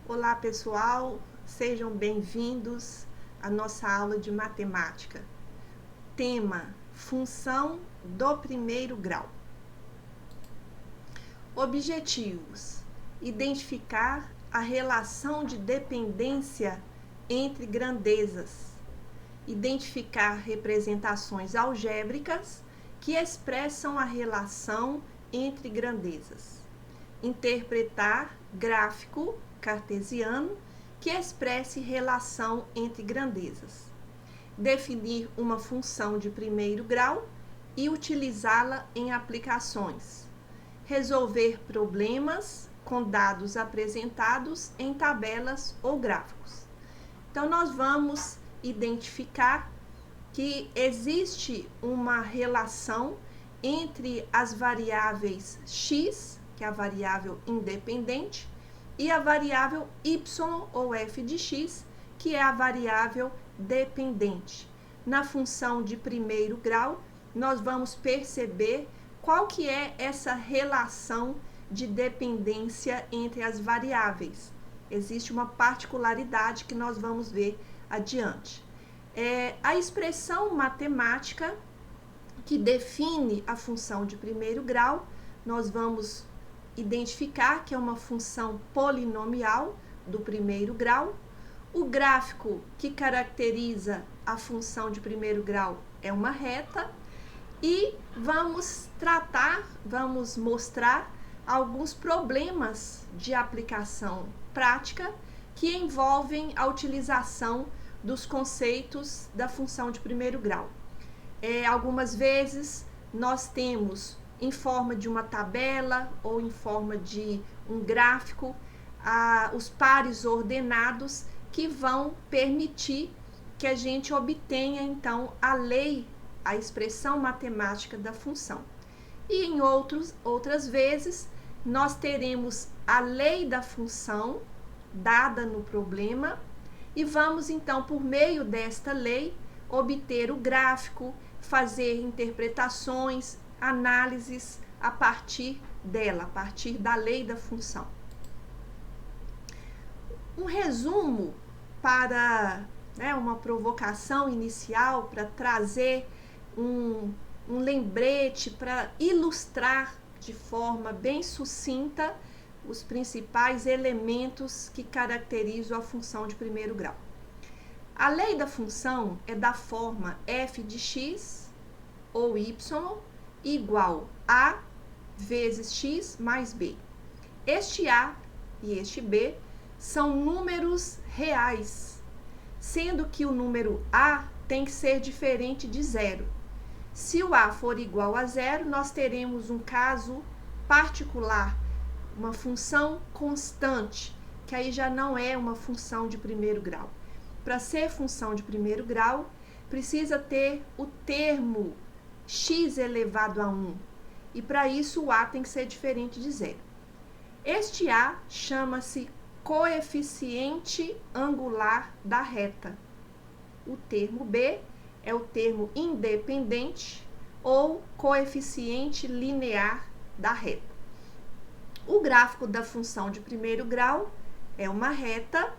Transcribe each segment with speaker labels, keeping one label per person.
Speaker 1: Olá pessoal, sejam bem-vindos à nossa aula de matemática. Tema: função do primeiro grau. Objetivos: identificar a relação de dependência entre grandezas, identificar representações algébricas que expressam a relação entre grandezas, interpretar gráfico cartesiano que expresse relação entre grandezas, definir uma função de primeiro grau e utilizá-la em aplicações, resolver problemas com dados apresentados em tabelas ou gráficos. Então, nós vamos identificar que existe uma relação entre as variáveis x, que é a variável independente, e a variável y ou f de x, que é a variável dependente. Na função de primeiro grau, nós vamos perceber qual que é essa relação de dependência entre as variáveis. Existe uma particularidade que nós vamos ver adiante. A expressão matemática que define a função de primeiro grau, nós vamos identificar que é uma função polinomial do primeiro grau. O gráfico que caracteriza a função de primeiro grau é uma reta. E vamos mostrar alguns problemas de aplicação prática que envolvem a utilização dos conceitos da função de primeiro grau. Algumas vezes nós temos em forma de uma tabela ou em forma de um gráfico os pares ordenados que vão permitir que a gente obtenha então a expressão matemática da função. E em outras vezes nós teremos a lei da função dada no problema e vamos então, por meio desta lei, obter o gráfico, fazer interpretações, análises a partir dela, a partir da lei da função. Um resumo para uma provocação inicial, para trazer um lembrete, para ilustrar de forma bem sucinta os principais elementos que caracterizam a função de primeiro grau. A lei da função é da forma f de x ou y igual a vezes x mais b. Este a e este b são números reais, sendo que o número a tem que ser diferente de zero. Se o a for igual a zero, nós teremos um caso particular, uma função constante, que aí já não é uma função de primeiro grau. Para ser função de primeiro grau, precisa ter o termo x elevado a 1, e para isso o a tem que ser diferente de zero. Este a chama-se coeficiente angular da reta. O termo b é o termo independente ou coeficiente linear da reta. O gráfico da função de primeiro grau é uma reta.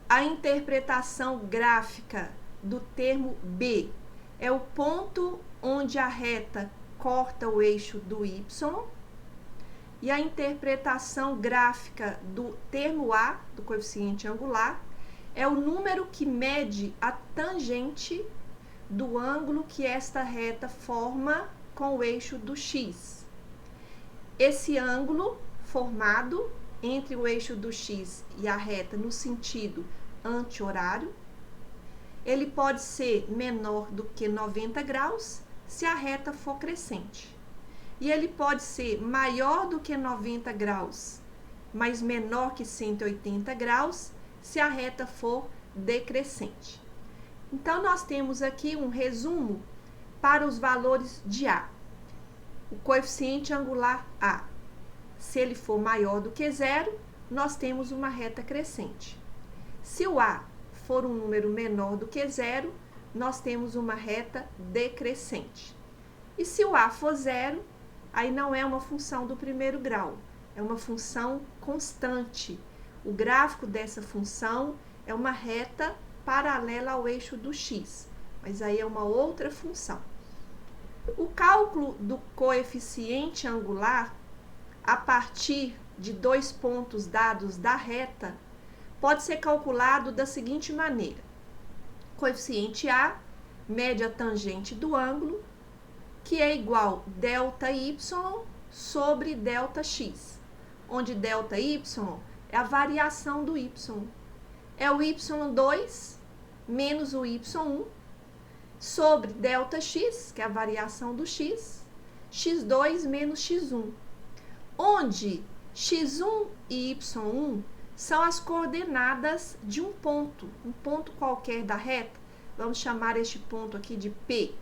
Speaker 1: A interpretação gráfica do termo b é o ponto onde a reta corta o eixo do y. E a interpretação gráfica do termo a, do coeficiente angular, é o número que mede a tangente do ângulo que esta reta forma com o eixo do x. Esse ângulo formado entre o eixo do x e a reta no sentido anti-horário, ele pode ser menor do que 90 graus se a reta for crescente. E ele pode ser maior do que 90 graus, mas menor que 180 graus se a reta for decrescente. Então, nós temos aqui um resumo para os valores de a. O coeficiente angular a, se ele for maior do que zero, nós temos uma reta crescente. Se o a for um número menor do que zero, nós temos uma reta decrescente. E se o a for zero, aí não é uma função do primeiro grau, é uma função constante, O gráfico dessa função é uma reta paralela ao eixo do x, mas aí é uma outra função. O cálculo do coeficiente angular a partir de dois pontos dados da reta pode ser calculado da seguinte maneira: coeficiente A, média tangente do ângulo, que é igual ΔY sobre ΔX, onde ΔY é a variação do y. É o y2 menos o y1 sobre ΔX, que é a variação do x, x2 menos x1, onde x1 e y1 são as coordenadas de um ponto qualquer da reta. Vamos chamar este ponto aqui de P.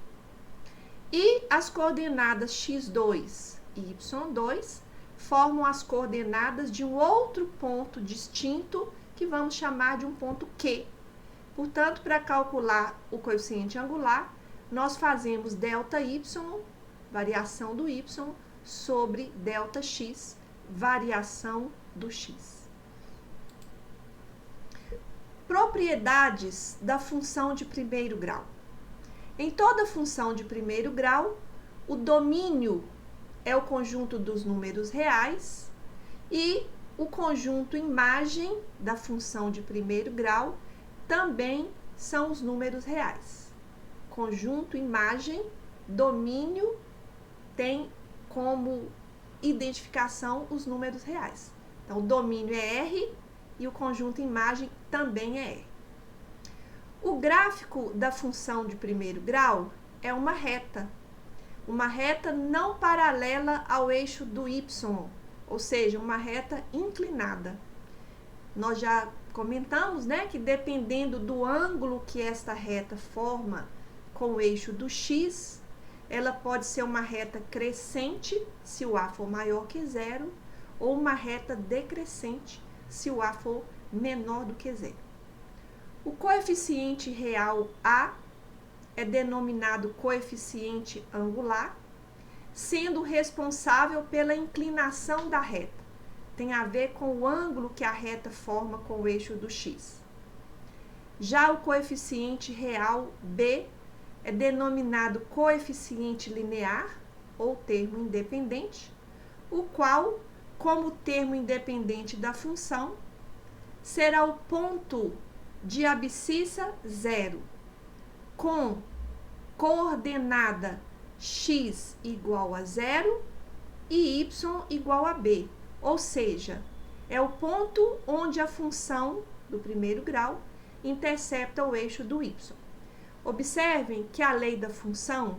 Speaker 1: E as coordenadas x2 e y2 formam as coordenadas de um outro ponto distinto, que vamos chamar de um ponto Q. Portanto, para calcular o coeficiente angular, nós fazemos ΔY, variação do y, sobre ΔX, variação do x. Propriedades da função de primeiro grau. Em toda função de primeiro grau, o domínio é o conjunto dos números reais e o conjunto imagem da função de primeiro grau também são os números reais. Conjunto, imagem, domínio tem como identificação os números reais. Então, o domínio é R e o conjunto imagem também é R. O gráfico da função de primeiro grau é uma reta não paralela ao eixo do y, ou seja, uma reta inclinada. Nós já comentamos, né, que dependendo do ângulo que esta reta forma com o eixo do x, ela pode ser uma reta crescente, se o a for maior que zero, ou uma reta decrescente, se o a for menor do que zero. O coeficiente real A é denominado coeficiente angular, sendo responsável pela inclinação da reta. Tem a ver com o ângulo que a reta forma com o eixo do x. Já o coeficiente real B é denominado coeficiente linear, ou termo independente, o qual, como termo independente da função, será o ponto de abscissa zero, com coordenada x igual a zero e y igual a b, ou seja, é o ponto onde a função do primeiro grau intercepta o eixo do y. Observem que a lei da função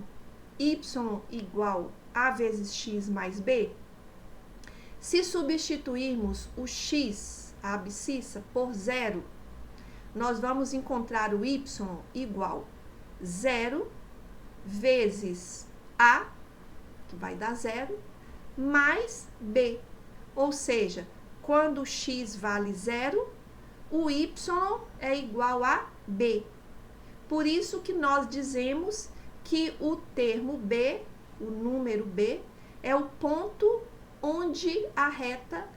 Speaker 1: y igual a vezes x mais b, se substituirmos o x, a abscissa, por zero, nós vamos encontrar o y igual 0 vezes a, que vai dar 0, mais b. Ou seja, quando o x vale 0, o y é igual a b. Por isso que nós dizemos que o termo b, o número b, é o ponto onde a reta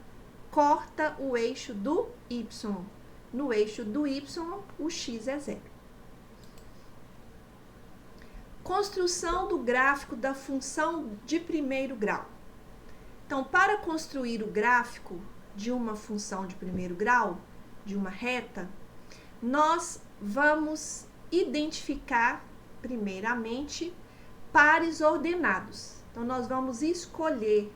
Speaker 1: corta o eixo do y. No eixo do y, o x é 0. Construção do gráfico da função de primeiro grau. Então, para construir o gráfico de uma função de primeiro grau, de uma reta, nós vamos identificar, primeiramente, pares ordenados. Então, nós vamos escolher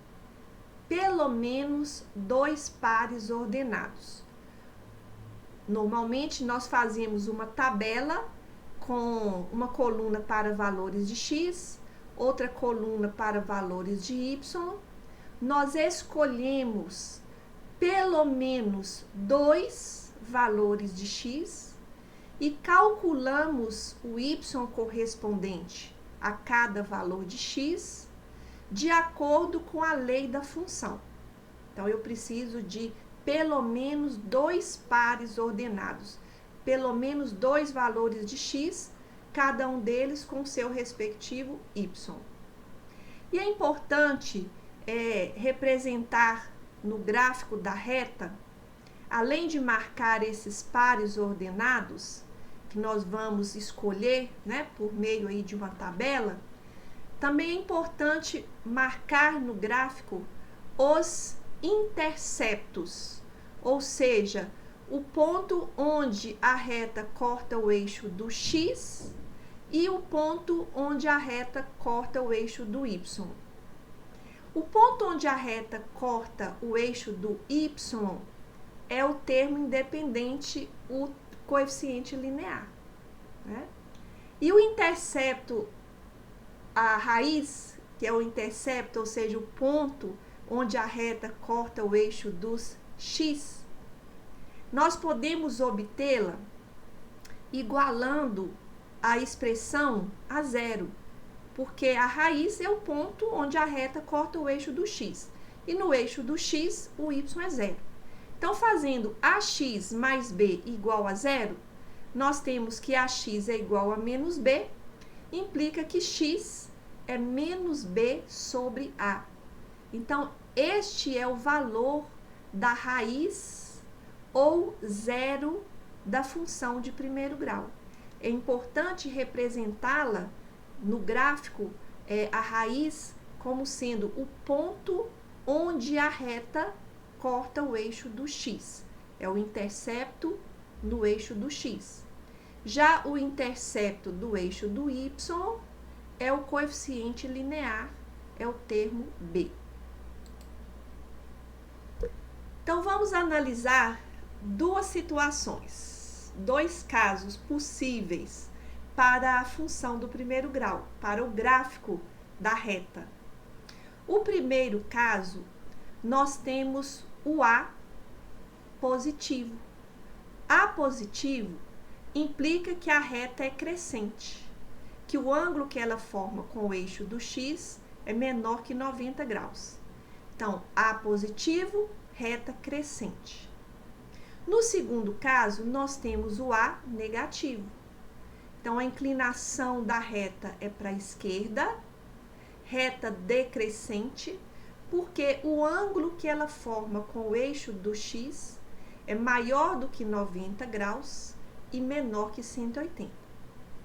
Speaker 1: pelo menos 2 pares ordenados. Normalmente, nós fazemos uma tabela com uma coluna para valores de x, outra coluna para valores de y. Nós escolhemos pelo menos 2 valores de x e calculamos o y correspondente a cada valor de x de acordo com a lei da função. Então, eu preciso de pelo menos 2 pares ordenados, pelo menos 2 valores de x, cada um deles com seu respectivo y. E é importante representar no gráfico da reta além de marcar esses pares ordenados, que nós vamos escolher, né, por meio aí de uma tabela, também é importante marcar no gráfico os interceptos, ou seja, o ponto onde a reta corta o eixo do x e o ponto onde a reta corta o eixo do y. O ponto onde a reta corta o eixo do y é o termo independente, o coeficiente linear, né? E o intercepto, a raiz, que é o intercepto, ou seja, o ponto onde a reta corta o eixo dos x, nós podemos obtê-la igualando a expressão a zero, porque a raiz é o ponto onde a reta corta o eixo do x, e no eixo do x o y é zero. Então, fazendo ax mais b igual a zero, nós temos que ax é igual a menos b, implica que x é menos b sobre a. Então, este é o valor da raiz ou zero da função de primeiro grau. É importante representá-la no gráfico, a raiz, como sendo o ponto onde a reta corta o eixo do x. É o intercepto no eixo do x. Já o intercepto do eixo do y é o coeficiente linear, é o termo b. Então, vamos analisar duas situações, dois casos possíveis para a função do primeiro grau, para o gráfico da reta. O primeiro caso, nós temos o A positivo. A positivo implica que a reta é crescente, que o ângulo que ela forma com o eixo do x é menor que 90 graus. Então, A positivo, reta crescente. No segundo caso, nós temos o A negativo. Então, a inclinação da reta é para a esquerda, reta decrescente, porque o ângulo que ela forma com o eixo do x é maior do que 90 graus e menor que 180.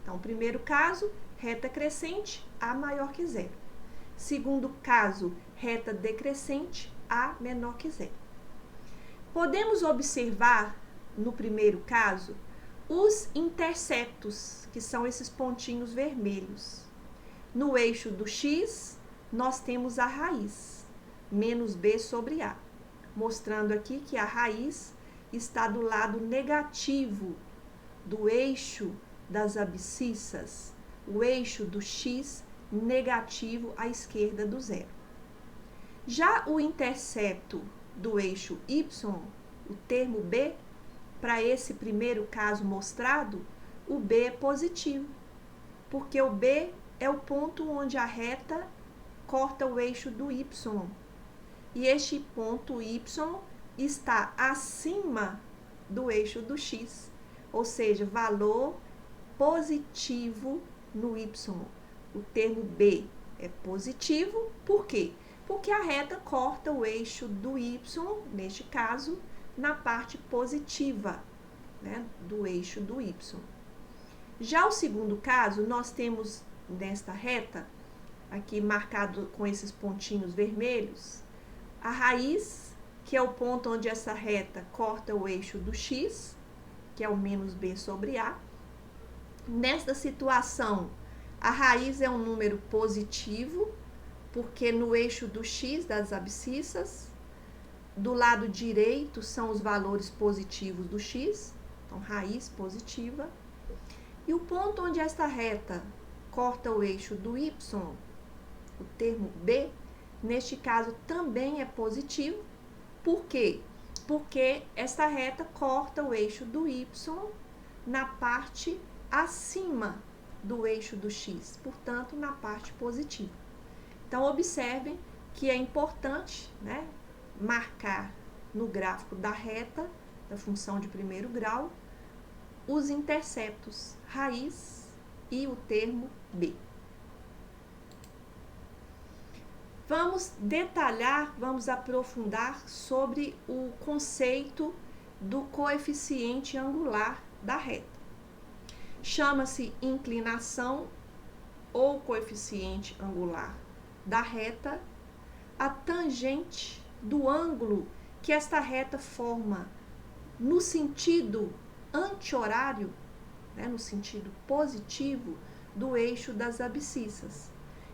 Speaker 1: Então, primeiro caso, reta crescente, A maior que zero. Segundo caso, reta decrescente, A menor que zero. Podemos observar, no primeiro caso, os interceptos, que são esses pontinhos vermelhos. No eixo do x, nós temos a raiz, menos b sobre a, mostrando aqui que a raiz está do lado negativo do eixo das abscissas, o eixo do x negativo à esquerda do zero. Já o intercepto do eixo y, o termo b, para esse primeiro caso mostrado, o b é positivo, porque o b é o ponto onde a reta corta o eixo do y. E este ponto y está acima do eixo do x, ou seja, valor positivo no y. O termo b é positivo, por quê? Porque a reta corta o eixo do y, neste caso, na parte positiva, né, do eixo do y. Já o segundo caso, nós temos nesta reta, aqui marcado com esses pontinhos vermelhos, a raiz, que é o ponto onde essa reta corta o eixo do x, que é o menos b sobre a. Nesta situação, a raiz é um número positivo, porque no eixo do x das abscissas, do lado direito são os valores positivos do x, então raiz positiva. E o ponto onde esta reta corta o eixo do y, o termo b, neste caso também é positivo. Por quê? Porque esta reta corta o eixo do y na parte acima do eixo do x, portanto, na parte positiva. Então, observem que é importante, né, marcar no gráfico da reta, da função de primeiro grau, os interceptos raiz e o termo b. Vamos detalhar, vamos aprofundar sobre o conceito do coeficiente angular da reta. Chama-se inclinação ou coeficiente angular da reta a tangente do ângulo que esta reta forma no sentido anti-horário, né, no sentido positivo do eixo das abscissas.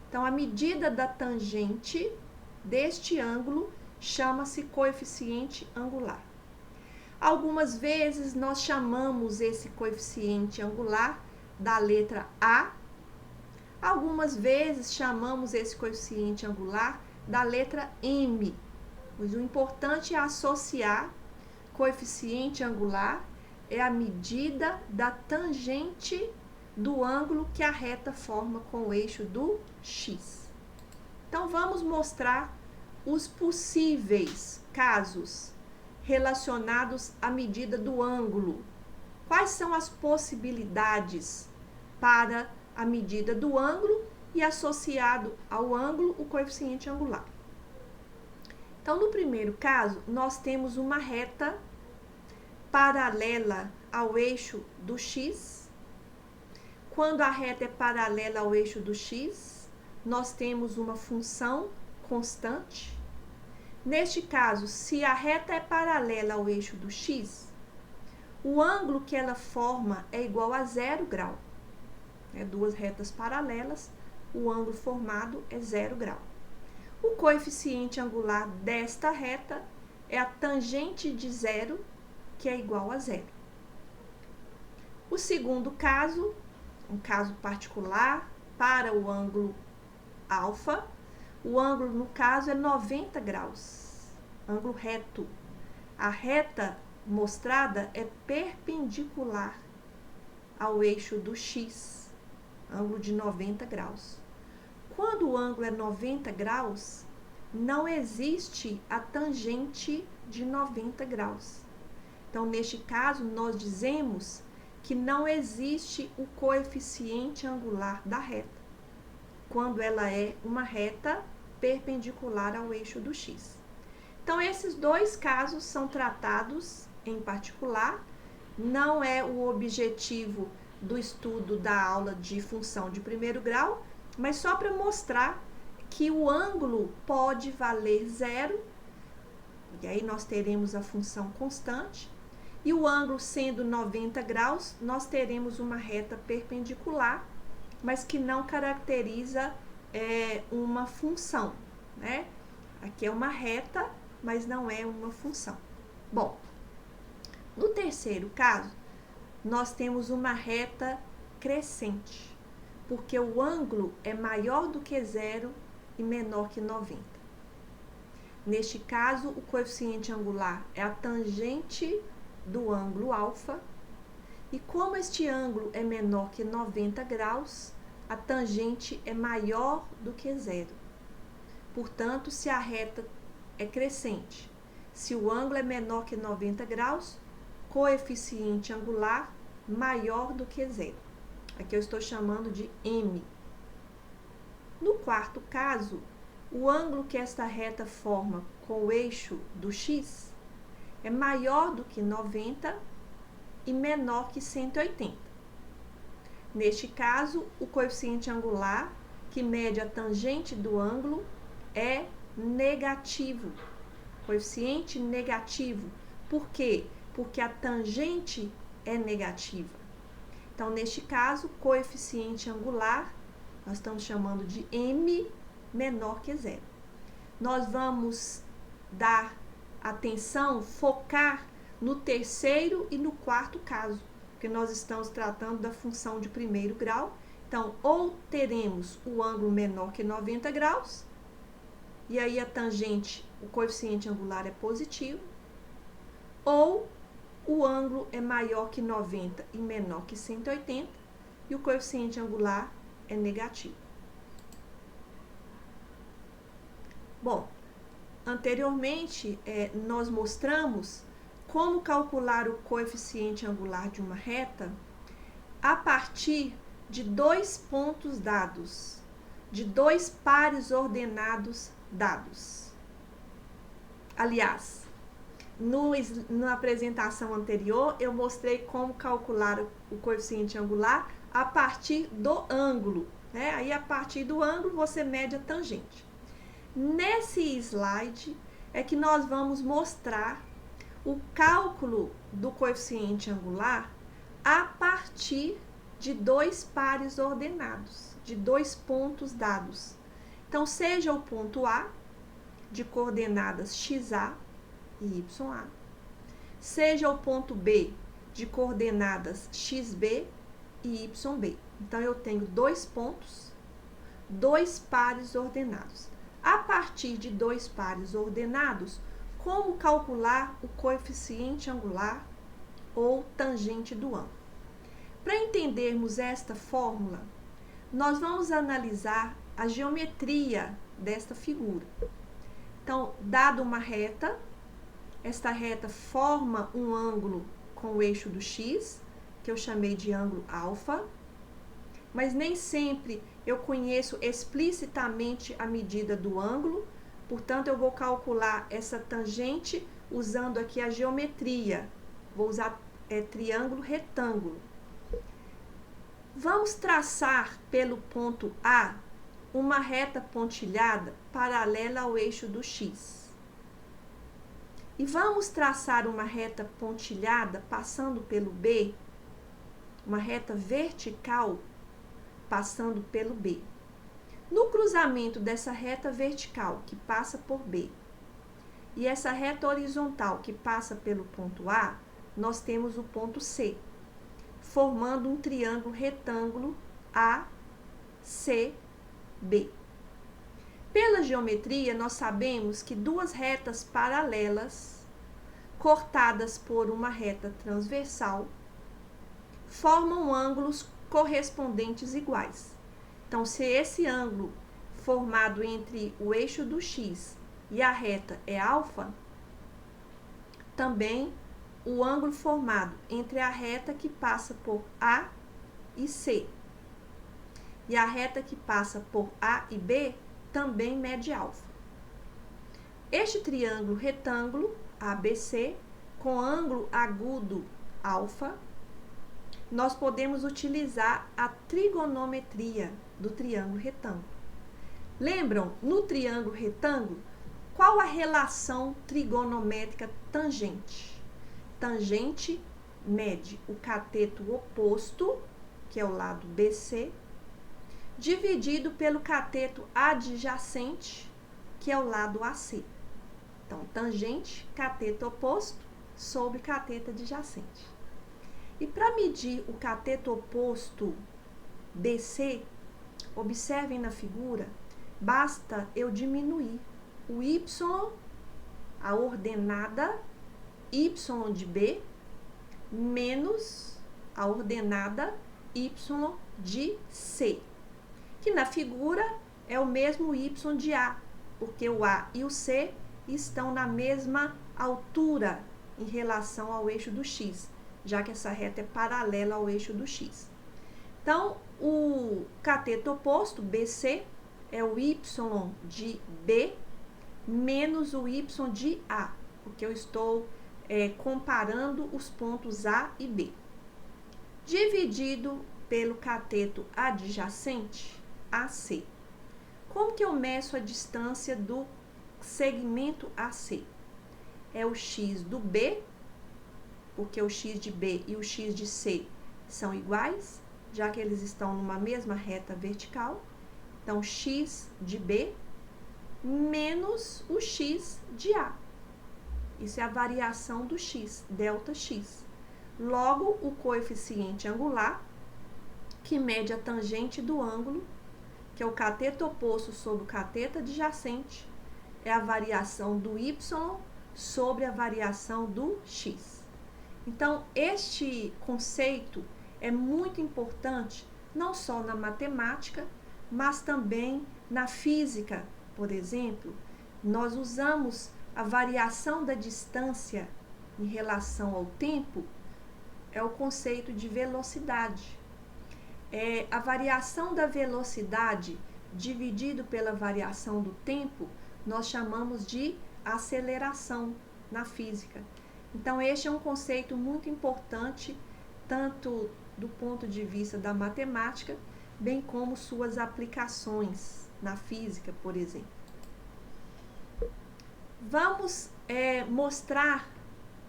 Speaker 1: Então, a medida da tangente deste ângulo chama-se coeficiente angular. Algumas vezes nós chamamos esse coeficiente angular da letra A. Algumas vezes chamamos esse coeficiente angular da letra M. Pois o importante é associar coeficiente angular é a medida da tangente do ângulo que a reta forma com o eixo do X. Então, vamos mostrar os possíveis casos relacionados à medida do ângulo. Quais são as possibilidades para a medida do ângulo e associado ao ângulo o coeficiente angular? Então, no primeiro caso, nós temos uma reta paralela ao eixo do X. Quando a reta é paralela ao eixo do X, nós temos uma função constante. Neste caso, se a reta é paralela ao eixo do X, o ângulo que ela forma é igual a 0 grau. Duas retas paralelas, o ângulo formado é 0 grau. O coeficiente angular desta reta é a tangente de 0, que é igual a 0. O segundo caso, um caso particular para o ângulo alfa, o ângulo no caso é 90 graus, ângulo reto. A reta mostrada é perpendicular ao eixo do X, ângulo de 90 graus. Quando o ângulo é 90 graus, não existe a tangente de 90 graus. Então, neste caso, nós dizemos que não existe o coeficiente angular da reta, quando ela é uma reta perpendicular ao eixo do X. Então, esses dois casos são tratados em particular, não é o objetivo do estudo da aula de função de primeiro grau, mas só para mostrar que o ângulo pode valer 0, e aí nós teremos a função constante, e o ângulo sendo 90 graus, nós teremos uma reta perpendicular, mas que não caracteriza uma função, né? Aqui é uma reta, mas não é uma função. Bom, no terceiro caso, nós temos uma reta crescente, porque o ângulo é maior do que 0 e menor que 90. Neste caso, o coeficiente angular é a tangente do ângulo alfa, e como este ângulo é menor que 90 graus, a tangente é maior do que 0. Portanto, se a reta é crescente, se o ângulo é menor que 90 graus, coeficiente angular maior do que 0. Aqui eu estou chamando de M. No quarto caso, o ângulo que esta reta forma com o eixo do X é maior do que 90 e menor que 180. Neste caso, o coeficiente angular, que mede a tangente do ângulo, é negativo. Coeficiente negativo. Por quê? Porque a tangente é negativa. Então, neste caso, coeficiente angular, nós estamos chamando de M menor que 0. Nós vamos dar atenção, focar no terceiro e no quarto caso, porque nós estamos tratando da função de primeiro grau. Então, ou teremos o ângulo menor que 90 graus, e aí a tangente, o coeficiente angular é positivo, ou o ângulo é maior que 90 e menor que 180, e o coeficiente angular é negativo. Bom, anteriormente nós mostramos como calcular o coeficiente angular de uma reta a partir de dois pontos dados, de dois pares ordenados dados. Aliás, Na apresentação anterior, eu mostrei como calcular o coeficiente angular a partir do ângulo, né? Aí, a partir do ângulo, você mede a tangente. Nesse slide é que nós vamos mostrar o cálculo do coeficiente angular a partir de dois pares ordenados, de dois pontos dados. Então, seja o ponto A, de coordenadas XA e YA, seja o ponto B, de coordenadas XB e YB. Então, eu tenho dois pontos, dois pares ordenados. A partir de dois pares ordenados, como calcular o coeficiente angular ou tangente do ângulo? Para entendermos esta fórmula, nós vamos analisar a geometria desta figura. Então, dada uma reta, esta reta forma um ângulo com o eixo do x, que eu chamei de ângulo alfa, mas nem sempre eu conheço explicitamente a medida do ângulo, portanto, eu vou calcular essa tangente usando aqui a geometria. Vou usar triângulo retângulo. Vamos traçar pelo ponto A uma reta pontilhada paralela ao eixo do x. E vamos traçar uma reta pontilhada passando pelo B, uma reta vertical passando pelo B. No cruzamento dessa reta vertical, que passa por B, e essa reta horizontal, que passa pelo ponto A, nós temos o ponto C, formando um triângulo retângulo ACB. Pela geometria, nós sabemos que duas retas paralelas, cortadas por uma reta transversal, formam ângulos correspondentes iguais. Então, se esse ângulo formado entre o eixo do x e a reta é alfa, também o ângulo formado entre a reta que passa por A e C e a reta que passa por A e B também mede alfa. Este triângulo retângulo ABC com ângulo agudo alfa, nós podemos utilizar a trigonometria do triângulo retângulo. Lembram, no triângulo retângulo, qual a relação trigonométrica tangente? Tangente mede o cateto oposto, que é o lado BC, dividido pelo cateto adjacente, que é o lado AC. Então, tangente, cateto oposto, sobre cateto adjacente. E para medir o cateto oposto BC, observem na figura, basta eu diminuir o y, a ordenada y de B, menos a ordenada y de C, que na figura é o mesmo y de A, porque o A e o C estão na mesma altura em relação ao eixo do x, já que essa reta é paralela ao eixo do x. Então, o cateto oposto, BC, é o y de B menos o y de A, porque eu estou comparando os pontos A e B. Dividido pelo cateto adjacente, AC. Como que eu meço a distância do segmento AC? É o x do B, porque o x de B e o x de C são iguais, já que eles estão numa mesma reta vertical. Então, x de B menos o x de A. Isso é a variação do x, delta x. Logo, o coeficiente angular, que mede a tangente do ângulo, que é o cateto oposto sobre o cateto adjacente, é a variação do y sobre a variação do x. Então, este conceito é muito importante, não só na matemática, mas também na física. Por exemplo, nós usamos a variação da distância em relação ao tempo, é o conceito de velocidade. A variação da velocidade dividido pela variação do tempo, nós chamamos de aceleração. na física. Então, este é um conceito muito importante, tanto do ponto de vista da matemática, bem como suas aplicações na física, por exemplo. Vamos mostrar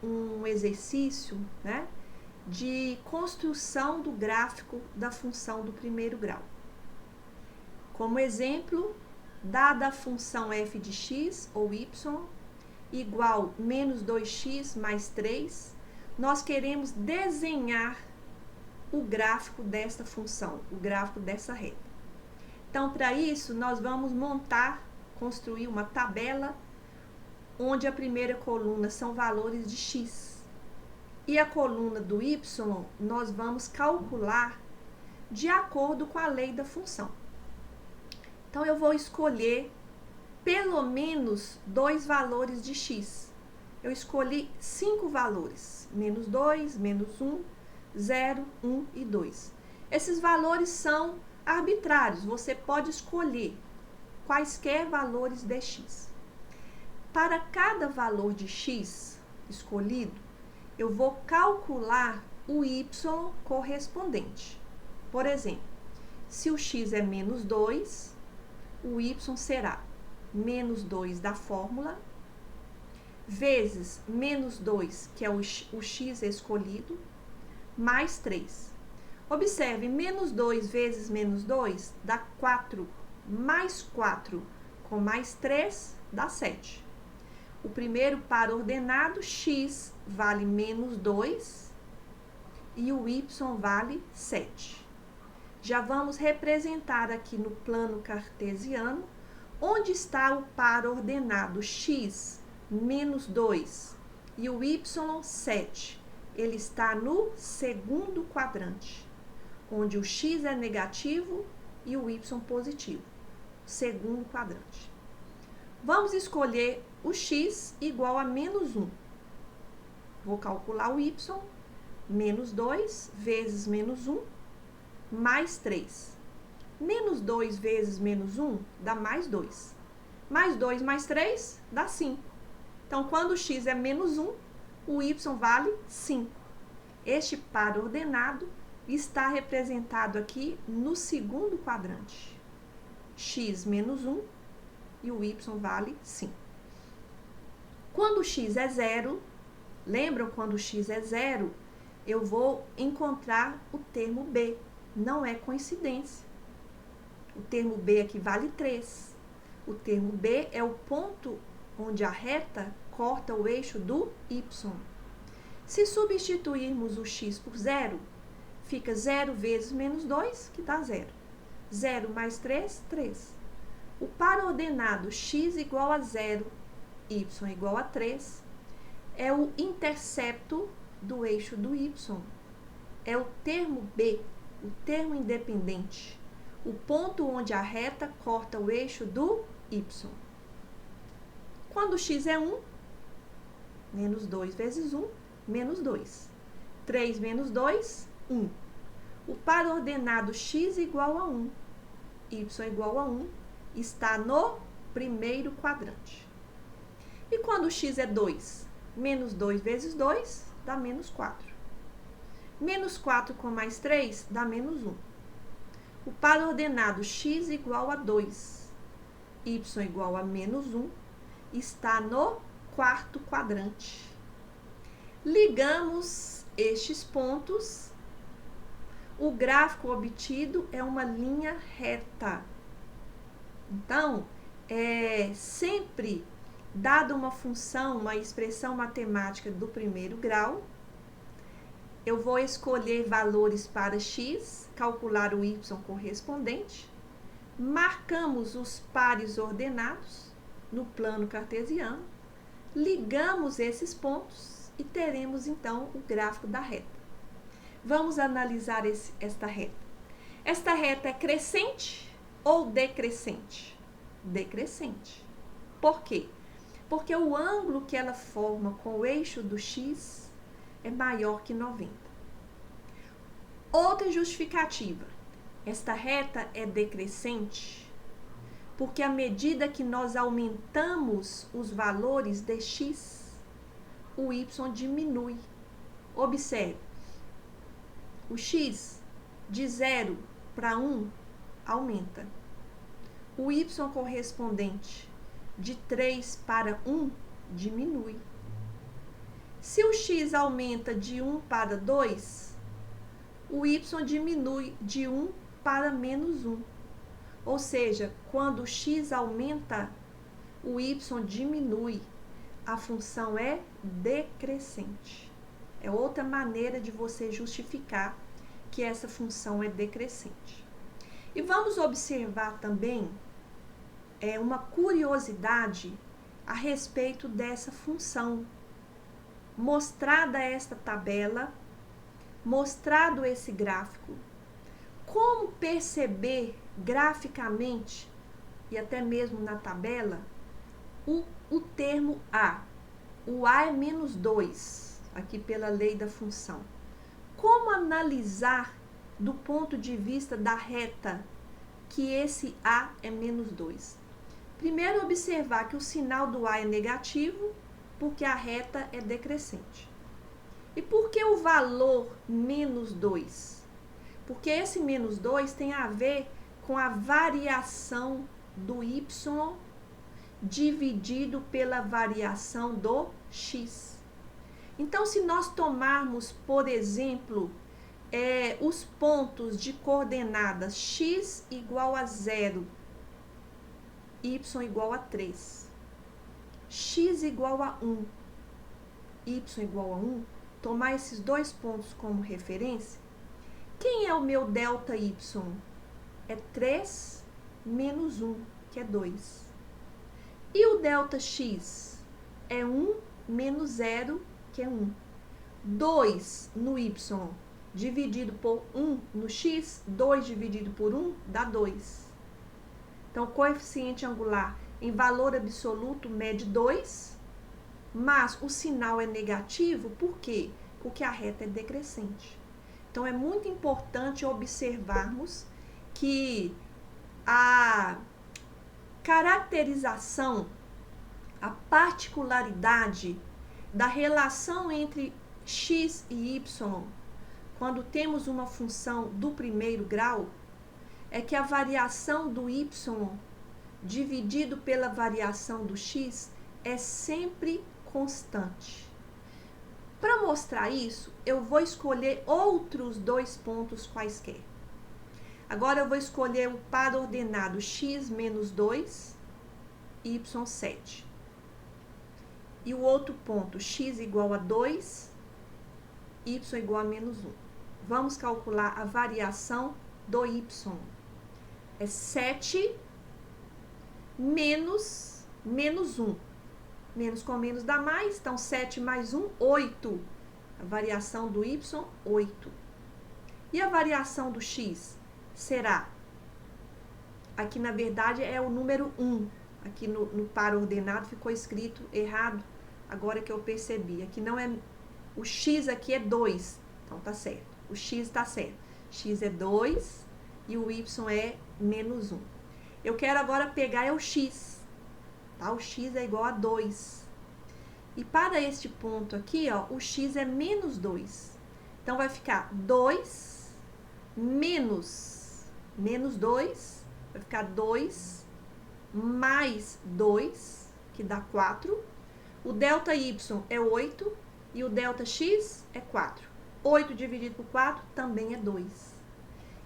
Speaker 1: um exercício, né, de construção do gráfico da função do primeiro grau. Como exemplo, dada a função f de x ou y igual menos 2x mais 3, nós queremos desenhar o gráfico desta função, o gráfico dessa reta. Então, para isso, nós vamos construir uma tabela onde a primeira coluna são valores de x. E a coluna do y nós vamos calcular de acordo com a lei da função. Então, eu vou escolher pelo menos 2 valores de x. Eu escolhi 5 valores, menos 2, menos 1, 0, 1 e 2. Esses valores são arbitrários, você pode escolher quaisquer valores de x. Para cada valor de x escolhido, eu vou calcular o y correspondente. Por exemplo, se o x é menos 2, o y será menos 2 da fórmula, vezes menos 2, que é o x escolhido, mais 3. Observe, menos 2 vezes menos 2 dá 4, mais 4 com mais 3 dá 7. O primeiro par ordenado, x vale menos 2 e o y vale 7. Já vamos representar aqui no plano cartesiano, onde está o par ordenado x menos 2 e o y 7. Ele está no segundo quadrante, onde o x é negativo e o y positivo. Segundo quadrante. Vamos escolher o x igual a menos 1. Vou calcular o y, menos 2 vezes menos 1, mais 3. Menos 2 vezes menos 1 dá mais 2. Mais 2 mais 3 dá 5. Então, quando o x é menos 1, o y vale 5. Este par ordenado está representado aqui no segundo quadrante. X menos 1 e o y vale 5. Quando o x é 0, lembram quando o x é 0, eu vou encontrar o termo b. Não é coincidência. O termo b aqui vale 3. O termo b é o ponto onde a reta corta o eixo do y. Se substituirmos o x por 0, fica 0 vezes menos 2, que dá 0. 0 mais 3, 3. O par ordenado x igual a 0, y igual a 3, é o intercepto do eixo do y. É o termo b, o termo independente. O ponto onde a reta corta o eixo do y. Quando x é 1, menos 2 vezes 1, menos 2. 3 menos 2, 1. O par ordenado x igual a 1, y igual a 1, está no primeiro quadrante. E quando x é 2, menos 2 vezes 2 dá menos 4. Menos 4 com mais 3 dá menos 1. O par ordenado x igual a 2, y igual a menos 1, está no quarto quadrante. Ligamos estes pontos. O gráfico obtido é uma linha reta. Então, sempre dada uma função, uma expressão matemática do primeiro grau, eu vou escolher valores para x, calcular o y correspondente, marcamos os pares ordenados no plano cartesiano, ligamos esses pontos e teremos então o gráfico da reta. Vamos analisar esta reta. Esta reta é crescente ou decrescente? Decrescente. Por quê? Porque o ângulo que ela forma com o eixo do x é maior que 90. Outra justificativa. Esta reta é decrescente porque à medida que nós aumentamos os valores de x, o y diminui. Observe, o x de 0 para 1 aumenta. O y correspondente de 3 para 1 diminui. Se o x aumenta de 1 para 2, o y diminui de 1 para menos 1. Ou seja, quando o x aumenta, o y diminui. A função é decrescente. É outra maneira de você justificar que essa função é decrescente. E vamos observar também uma curiosidade a respeito dessa função. Mostrada esta tabela, mostrado esse gráfico, como perceber graficamente e até mesmo na tabela o termo a? O a é menos 2, aqui pela lei da função. Como analisar do ponto de vista da reta que esse a é menos 2? Primeiro, observar que o sinal do a é negativo, porque a reta é decrescente. E por que o valor menos 2? Porque esse menos 2 tem a ver com a variação do y dividido pela variação do x. Então, se nós tomarmos, por exemplo, os pontos de coordenadas x igual a 0, y igual a 3, x igual a 1, y igual a 1, tomar esses dois pontos como referência, quem é o meu delta y? É 3 menos 1, que é 2. E o delta x? É 1 menos 0, que é 1. 2 no y dividido por 1 no x, 2 dividido por 1 dá 2. Então, o coeficiente angular em valor absoluto mede 2, mas o sinal é negativo, por quê? Porque a reta é decrescente. Então, é muito importante observarmos que a caracterização, a particularidade da relação entre x e y, quando temos uma função do primeiro grau, é que a variação do y dividido pela variação do x é sempre constante. Para mostrar isso, eu vou escolher outros dois pontos quaisquer. Agora eu vou escolher o par ordenado x menos 2, y 7. E o outro ponto, x igual a 2, y igual a menos 1. Vamos calcular a variação do y. É 7 menos 1. Menos com menos dá mais, então 7 mais 1, 8. A variação do y, 8. E a variação do x será, aqui na verdade é o número 1. Aqui no par ordenado ficou escrito errado, agora que eu percebi. Aqui não é, o x aqui é 2, então tá certo. O x tá certo. X é 2 e o y é menos 1. Eu quero agora pegar o x, tá? O x é igual a 2. E para este ponto aqui, ó, o x é menos 2. Então, vai ficar 2 menos 2, vai ficar 2 mais 2, que dá 4. O delta y é 8 e o delta x é 4. 8 dividido por 4 também é 2.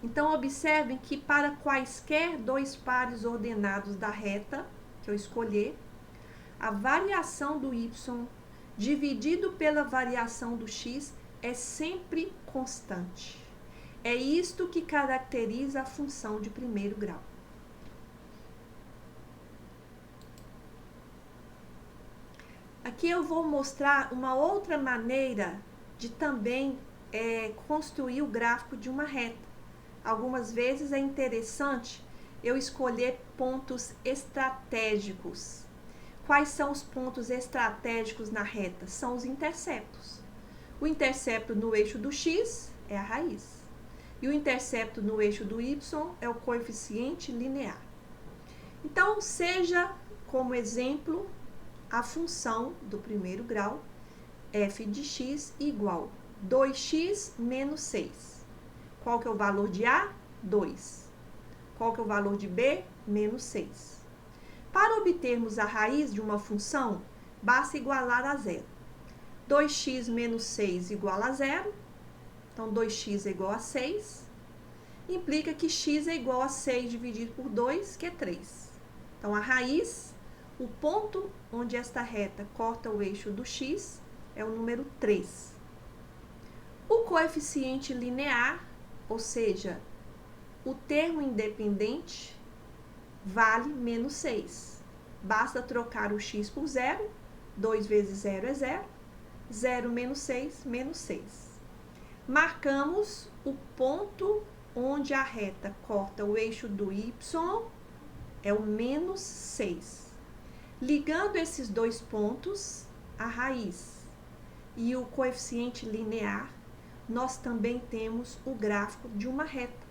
Speaker 1: Então, observem que para quaisquer dois pares ordenados da reta que eu escolher, a variação do y dividido pela variação do x é sempre constante. É isto que caracteriza a função de primeiro grau. Aqui eu vou mostrar uma outra maneira de também construir o gráfico de uma reta. Algumas vezes é interessante eu escolher pontos estratégicos. Quais são os pontos estratégicos na reta? São os interceptos. O intercepto no eixo do x é a raiz. E o intercepto no eixo do y é o coeficiente linear. Então, seja como exemplo a função do primeiro grau f de x igual 2x menos 6. Qual que é o valor de A? 2. Qual que é o valor de B? Menos 6. Para obtermos a raiz de uma função, basta igualar a zero. 2x menos 6 igual a zero. Então, 2x é igual a 6. Implica que x é igual a 6 dividido por 2, que é 3. Então, a raiz, o ponto onde esta reta corta o eixo do x, é o número 3. O coeficiente linear, ou seja, o termo independente, vale menos 6. Basta trocar o x por 0. 2 vezes 0 é 0. 0 menos 6, menos 6. Marcamos o ponto onde a reta corta o eixo do y, é o menos 6. Ligando esses dois pontos, a raiz e o coeficiente linear, nós também temos o gráfico de uma reta.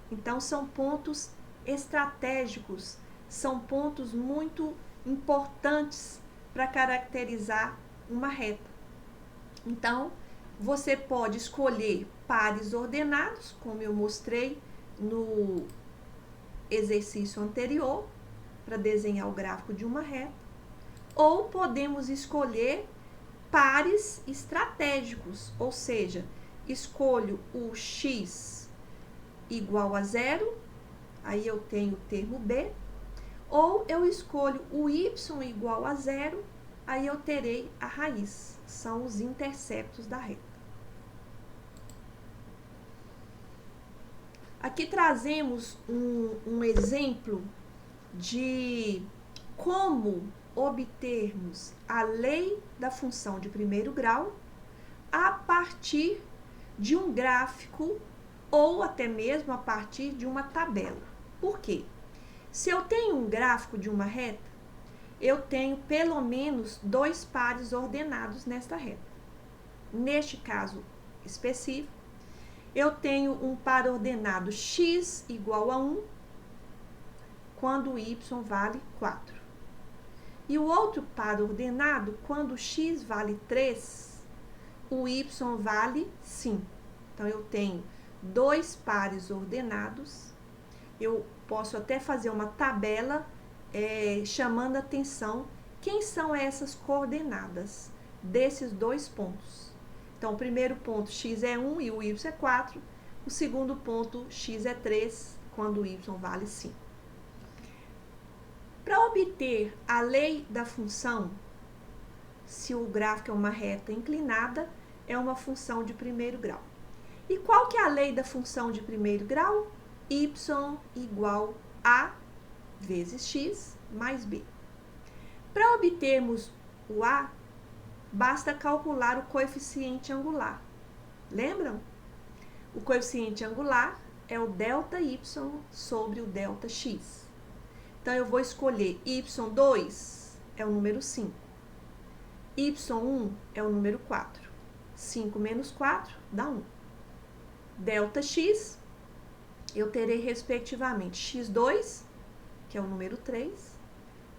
Speaker 1: Então, são pontos estratégicos, são pontos muito importantes para caracterizar uma reta. Então, você pode escolher pares ordenados, como eu mostrei no exercício anterior, para desenhar o gráfico de uma reta, ou podemos escolher pares estratégicos, ou seja, escolho o x igual a 0, aí eu tenho o termo B, ou eu escolho o y igual a 0, aí eu terei a raiz, são os interceptos da reta. Aqui trazemos um exemplo de como obtermos a lei da função de primeiro grau a partir de um gráfico ou até mesmo a partir de uma tabela. Por quê? Se eu tenho um gráfico de uma reta, eu tenho pelo menos 2 pares ordenados nesta reta. Neste caso específico, eu tenho um par ordenado x igual a 1, quando y vale 4. E o outro par ordenado, quando x vale 3, o y vale 5. Então, eu tenho 2 pares ordenados. Eu posso até fazer uma tabela chamando a atenção quem são essas coordenadas desses 2 pontos. Então, o primeiro ponto x é 1 e o y é 4. O segundo ponto x é 3, quando o y vale 5. Para obter a lei da função, se o gráfico é uma reta inclinada, é uma função de primeiro grau. E qual que é a lei da função de primeiro grau? Y igual a vezes x mais b. Para obtermos o a, basta calcular o coeficiente angular. Lembram? O coeficiente angular é o ΔY sobre o ΔX. Então, eu vou escolher y2 é o número 5. y1 é o número 4. 5 menos 4 dá 1. ΔX, eu terei respectivamente x2, que é o número 3,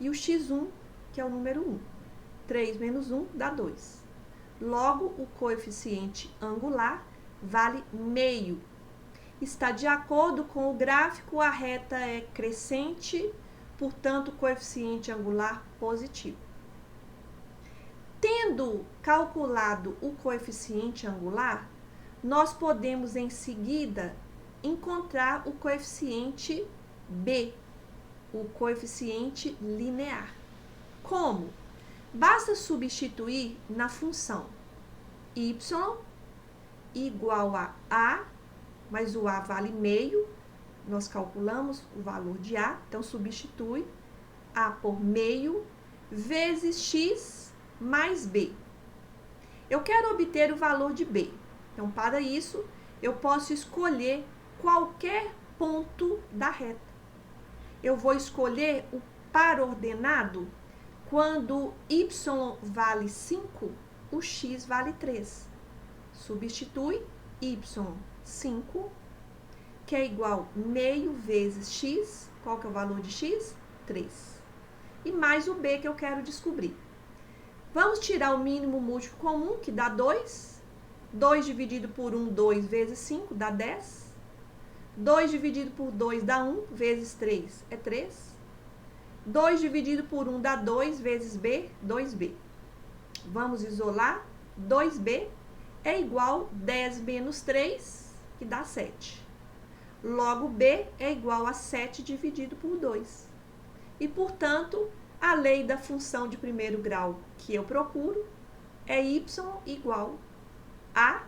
Speaker 1: e o x1, que é o número 1. 3 menos 1 dá 2. Logo, o coeficiente angular vale meio. Está de acordo com o gráfico, a reta é crescente, portanto, o coeficiente angular positivo. Tendo calculado o coeficiente angular, nós podemos em seguida encontrar o coeficiente B, o coeficiente linear. Como? Basta substituir na função y igual a, mas o a vale meio, nós calculamos o valor de a, então substitui a por meio vezes x mais b. Eu quero obter o valor de b, então para isso eu posso escolher qualquer ponto da reta. Eu vou escolher o par ordenado quando y vale 5, o x vale 3. Substitui y 5, que é igual meio vezes x, qual que é o valor de x? 3. E mais o b que eu quero descobrir. Vamos tirar o mínimo múltiplo comum, que dá 2. 2 dividido por 1, 2 vezes 5, dá 10. 2 dividido por 2 dá 1, vezes 3 é 3. 2 dividido por 1 dá 2, vezes b, 2b. Vamos isolar. 2b é igual a 10 menos 3, que dá 7. Logo, b é igual a 7 dividido por 2. E, portanto, a lei da função de primeiro grau que eu procuro é y igual a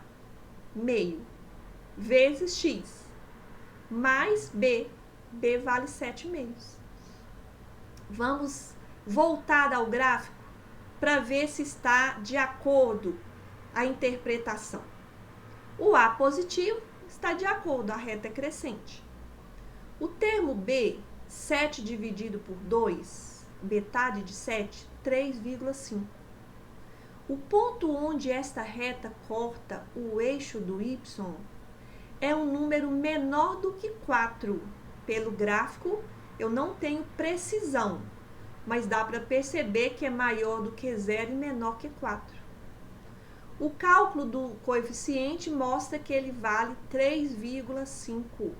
Speaker 1: meio vezes x mais b. b vale 7 meios. Vamos voltar ao gráfico para ver se está de acordo a interpretação. O A positivo está de acordo, a reta é crescente. O termo B, 7 dividido por 2, metade de 7, 3,5. O ponto onde esta reta corta o eixo do y é um número menor do que 4. Pelo gráfico, eu não tenho precisão, mas dá para perceber que é maior do que 0 e menor que 4. O cálculo do coeficiente mostra que ele vale 3,5.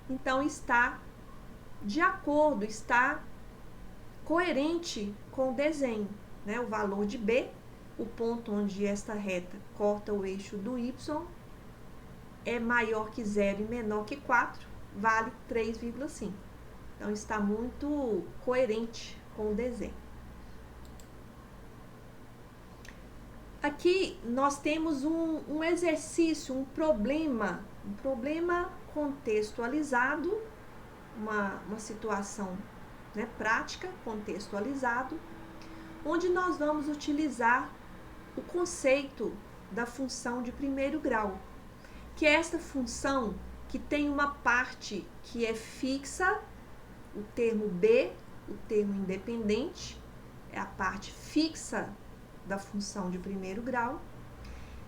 Speaker 1: Então, está de acordo, está coerente com o desenho, né? O valor de B, o ponto onde esta reta corta o eixo do y, é maior que 0 e menor que 4, vale 3,5. Então, está muito coerente com o desenho. Aqui nós temos um exercício, um problema contextualizado, uma situação, né, prática, contextualizado, onde nós vamos utilizar o conceito da função de primeiro grau, que é esta função que tem uma parte que é fixa, o termo b, o termo independente, é a parte fixa da função de primeiro grau,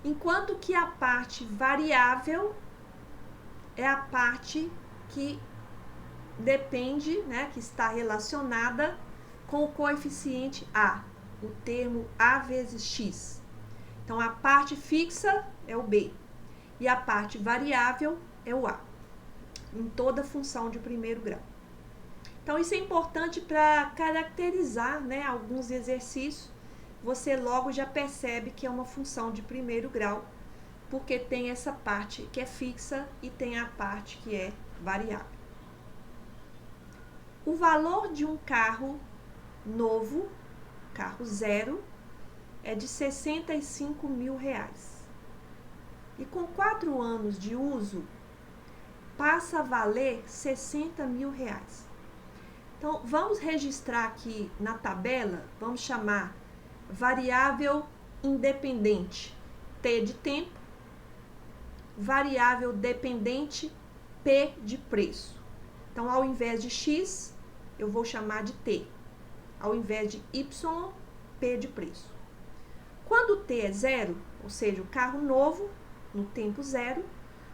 Speaker 1: enquanto que a parte variável é a parte que depende, né, que está relacionada com o coeficiente a, o termo a vezes x. Então, a parte fixa é o b e a parte variável é o a, em toda função de primeiro grau. Então, isso é importante para caracterizar, né, alguns exercícios. Você logo já percebe que é uma função de primeiro grau, porque tem essa parte que é fixa e tem a parte que é variável. O valor de um carro novo, carro zero, é de R$65 mil. E com 4 anos de uso, passa a valer R$60 mil. Então, vamos registrar aqui na tabela, vamos chamar variável independente, T de tempo, variável dependente, P de preço. Então, ao invés de X, eu vou chamar de T. Ao invés de Y, P de preço. Quando T é zero, ou seja, o carro novo, no tempo zero,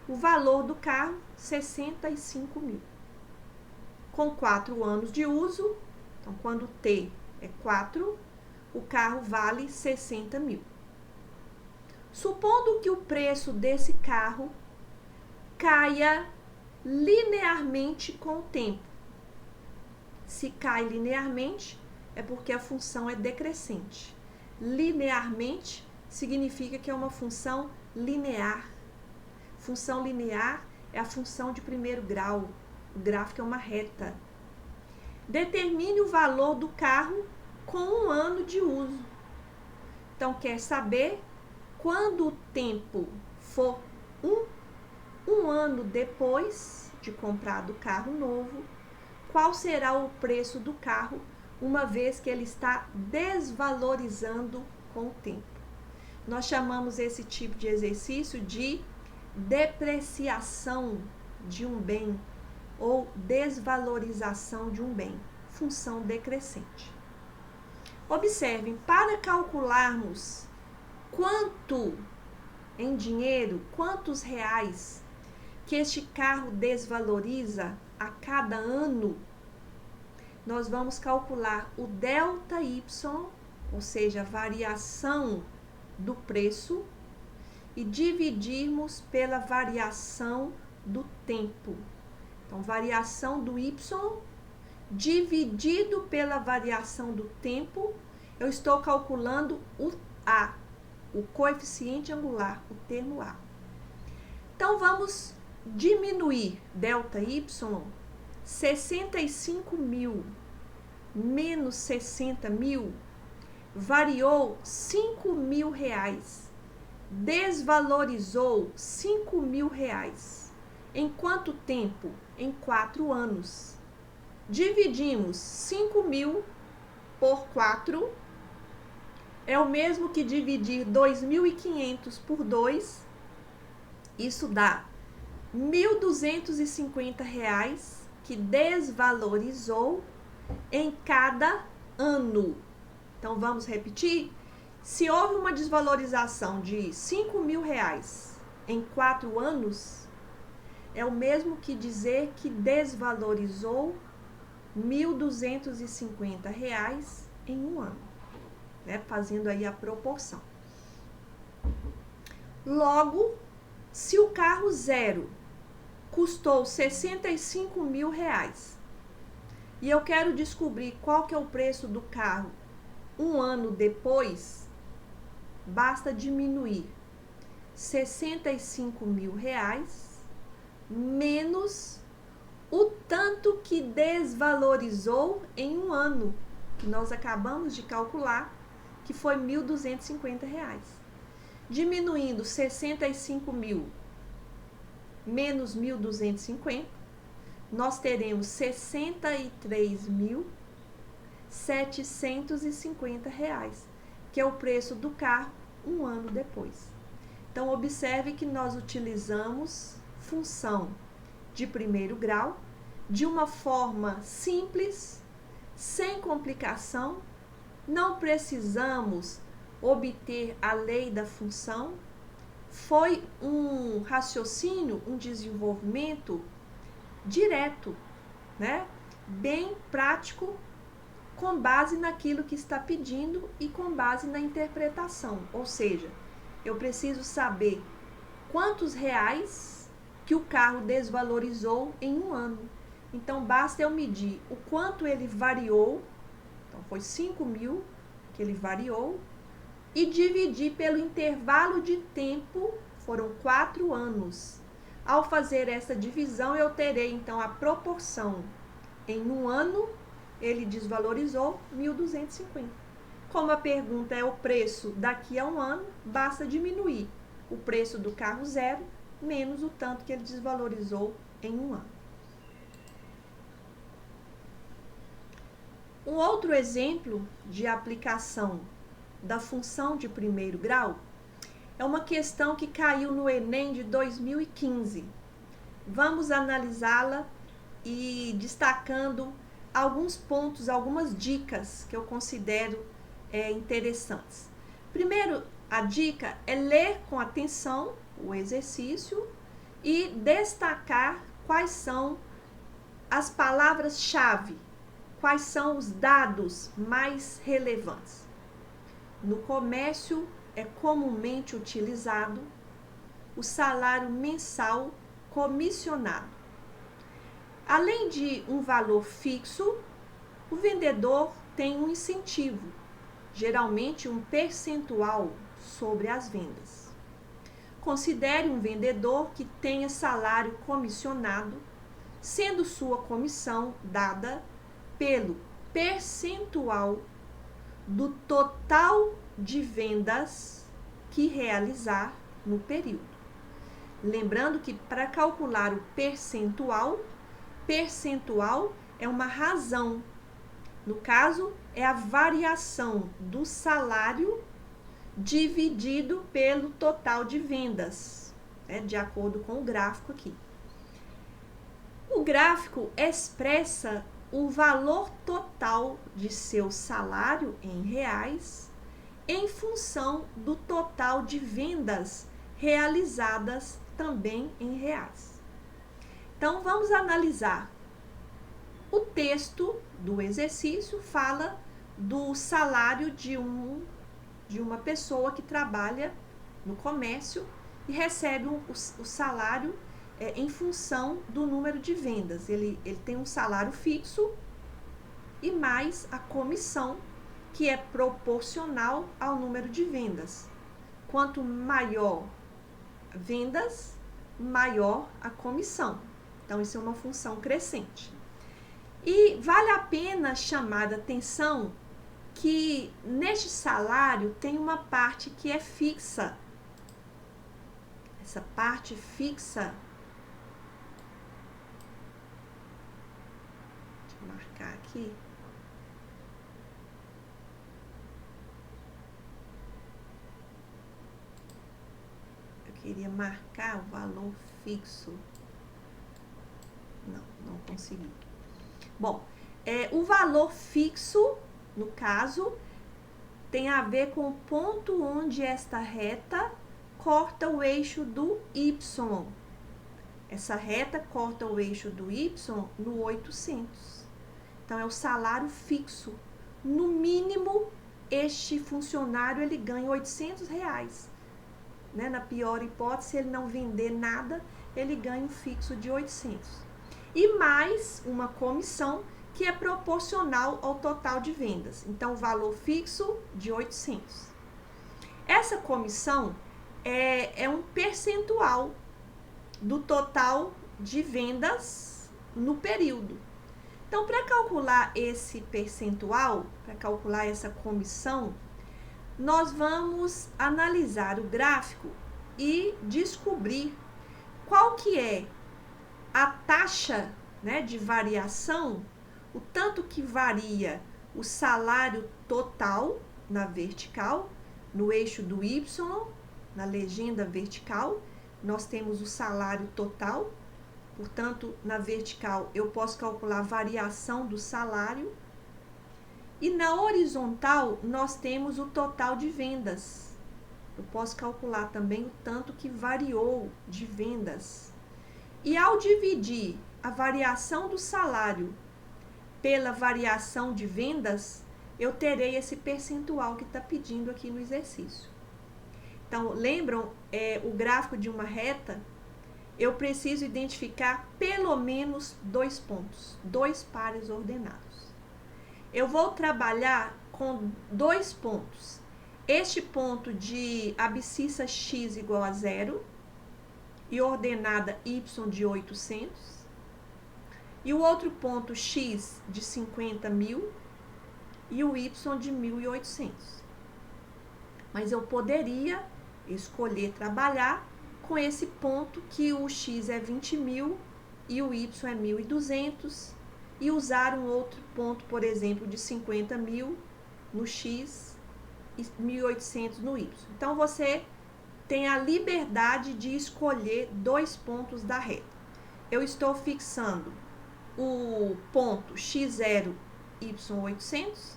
Speaker 1: o valor do carro, 65 mil. Com 4 anos de uso, então, quando T é 4, o carro vale 60 mil. Supondo que o preço desse carro caia linearmente com o tempo. Se cai linearmente, é porque a função é decrescente. Linearmente significa que é uma função linear. Função linear é a função de primeiro grau. O gráfico é uma reta. Determine o valor do carro com 1 ano de uso. Então, quer saber quando o tempo for um ano depois de comprado o carro novo, qual será o preço do carro, uma vez que ele está desvalorizando com o tempo. Nós chamamos esse tipo de exercício de depreciação de um bem ou desvalorização de um bem, função decrescente. Observem, para calcularmos quanto em dinheiro, quantos reais que este carro desvaloriza a cada ano, nós vamos calcular o delta Y ou seja, a variação do preço, e dividirmos pela variação do tempo. Então, variação do y dividido pela variação do tempo, eu estou calculando o A, o coeficiente angular, o termo A. Então, vamos diminuir ΔY, 65.000 menos 60.000, variou R$5.000, desvalorizou R$5.000. Em quanto tempo? Em 4 anos. Dividimos 5.000 por 4, é o mesmo que dividir 2.500 por 2, isso dá R$1.250 que desvalorizou em cada ano. Então, vamos repetir? Se houve uma desvalorização de R$5.000 em 4 anos, é o mesmo que dizer que desvalorizou R$1.250 em um ano, né? Fazendo aí a proporção. Logo, se o carro zero custou R$65.000 e eu quero descobrir qual que é o preço do carro um ano depois, basta diminuir R$65.000 menos o tanto que desvalorizou em um ano, que nós acabamos de calcular, que foi R$1.250. Diminuindo 65.000 menos 1.250, nós teremos R$63.750, que é o preço do carro um ano depois. Então, observe que nós utilizamos função de primeiro grau de uma forma simples, sem complicação. Não precisamos obter a lei da função. Foi um raciocínio, um desenvolvimento direto, né? Bem prático, com base naquilo que está pedindo e com base na interpretação. Ou seja, eu preciso saber quantos reais que o carro desvalorizou em um ano. Então, basta eu medir o quanto ele variou, então foi 5.000 que ele variou, e dividir pelo intervalo de tempo, foram 4 anos. Ao fazer essa divisão, eu terei então a proporção. Em um ano, ele desvalorizou 1.250. Como a pergunta é o preço daqui a um ano, basta diminuir o preço do carro zero menos o tanto que ele desvalorizou em um ano. Um outro exemplo de aplicação da função de primeiro grau é uma questão que caiu no Enem de 2015. Vamos analisá-la e destacando alguns pontos, algumas dicas que eu considero interessantes. Primeiro, a dica é ler com atenção o exercício e destacar quais são as palavras-chave, quais são os dados mais relevantes. No comércio é comumente utilizado o salário mensal comissionado. Além de um valor fixo, o vendedor tem um incentivo, geralmente um percentual sobre as vendas. Considere um vendedor que tenha salário comissionado, sendo sua comissão dada pelo percentual do total de vendas que realizar no período. Lembrando que para calcular o percentual é uma razão. No caso, é a variação do salário dividido pelo total de vendas, de acordo com o gráfico aqui. O gráfico expressa o valor total de seu salário em reais em função do total de vendas realizadas também em reais. Então, vamos analisar. O texto do exercício fala do salário de uma pessoa que trabalha no comércio e recebe o salário em função do número de vendas. Ele tem um salário fixo e mais a comissão, que é proporcional ao número de vendas. Quanto maior vendas, maior a comissão. Então, isso é uma função crescente. E vale a pena chamar a atenção que neste salário tem uma parte que é fixa. Essa parte fixa, deixa eu marcar aqui. Eu queria marcar o valor fixo. Não consegui. Bom, o valor fixo, no caso, tem a ver com o ponto onde esta reta corta o eixo do Y. Essa reta corta o eixo do Y no 800. Então, é o salário fixo. No mínimo, este funcionário ele ganha R$800. Né? Na pior hipótese, se ele não vender nada, ele ganha um fixo de 800. E mais uma comissão que é proporcional ao total de vendas. Então, o valor fixo de 800. Essa comissão é um percentual do total de vendas no período. Então, para calcular esse percentual, para calcular essa comissão, nós vamos analisar o gráfico e descobrir qual que é a taxa, né, de variação, o tanto que varia o salário total na vertical, no eixo do Y, na legenda vertical, nós temos o salário total, portanto, na vertical eu posso calcular a variação do salário, e na horizontal nós temos o total de vendas. Eu posso calcular também o tanto que variou de vendas. E ao dividir a variação do salário pela variação de vendas, eu terei esse percentual que está pedindo aqui no exercício. Então, lembram o gráfico de uma reta? Eu preciso identificar pelo menos 2 pontos, 2 pares ordenados. Eu vou trabalhar com 2 pontos. Este ponto de abscissa x igual a 0 e ordenada y de 800. E o outro ponto x de 50.000 e o y de 1.800. Mas eu poderia escolher trabalhar com esse ponto que o x é 20.000 e o y é 1.200 e usar um outro ponto, por exemplo, de 50.000 no x e 1.800 no y. Então, você tem a liberdade de escolher 2 pontos da reta. Eu estou fixando o ponto x0, y800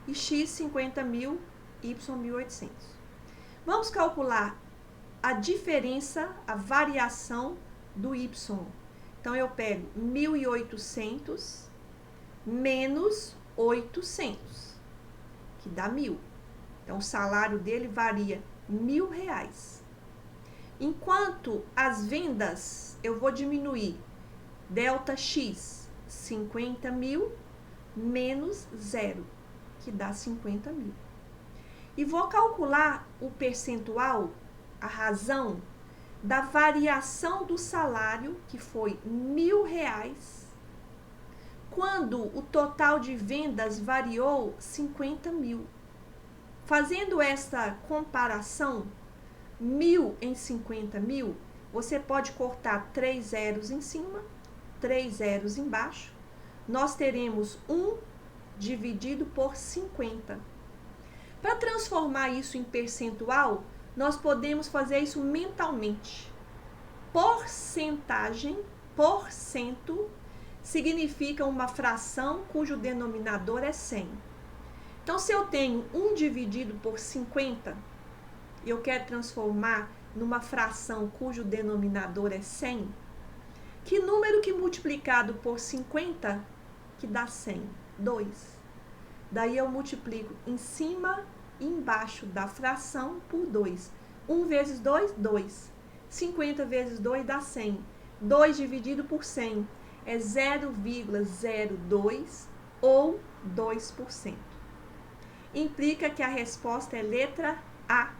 Speaker 1: e x 50.000, y1800. Vamos calcular a diferença, a variação do y. Então, eu pego 1.800 menos 800, que dá 1.000. Então, o salário dele varia R$1.000. Enquanto as vendas, eu vou diminuir delta x, 50.000 menos 0, que dá 50.000. E vou calcular o percentual, a razão da variação do salário, que foi R$1.000, quando o total de vendas variou 50.000. Fazendo essa comparação, 1.000 em 50.000, você pode cortar 3 zeros em cima, 3 zeros embaixo. Nós teremos 1 dividido por 50. Para transformar isso em percentual, nós podemos fazer isso mentalmente. Porcentagem, porcento, significa uma fração cujo denominador é 100. Então, se eu tenho 1 dividido por 50, e eu quero transformar numa fração cujo denominador é 100, que número que multiplicado por 50 que dá 100? 2. Daí eu multiplico em cima e embaixo da fração por 2. 1 vezes 2, 2. 50 vezes 2 dá 100. 2 dividido por 100 é 0,02 ou 2%. Implica que a resposta é letra A.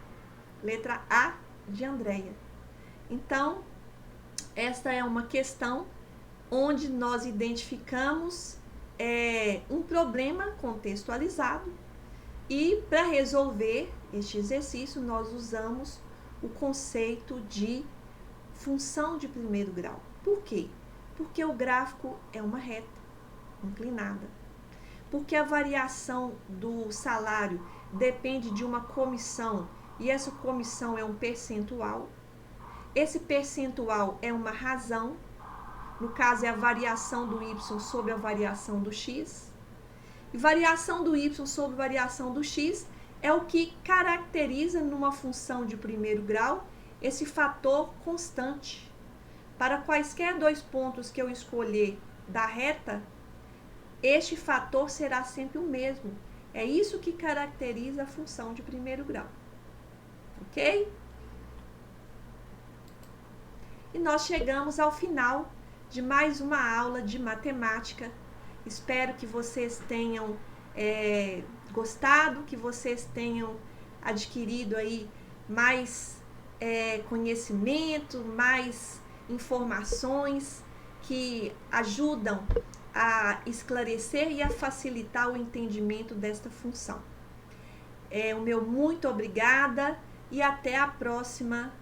Speaker 1: Letra A de Andréia. Então, esta é uma questão onde nós identificamos um problema contextualizado e para resolver este exercício nós usamos o conceito de função de primeiro grau. Por quê? Porque o gráfico é uma reta inclinada. Porque a variação do salário depende de uma comissão e essa comissão é um percentual. Esse percentual é uma razão, no caso é a variação do y sobre a variação do x. E variação do y sobre variação do x é o que caracteriza numa função de primeiro grau esse fator constante. Para quaisquer dois pontos que eu escolher da reta, este fator será sempre o mesmo. É isso que caracteriza a função de primeiro grau. Ok? E nós chegamos ao final de mais uma aula de matemática. Espero que vocês tenham gostado, que vocês tenham adquirido aí mais conhecimento, mais informações que ajudam a esclarecer e a facilitar o entendimento desta função. O meu muito obrigada e até a próxima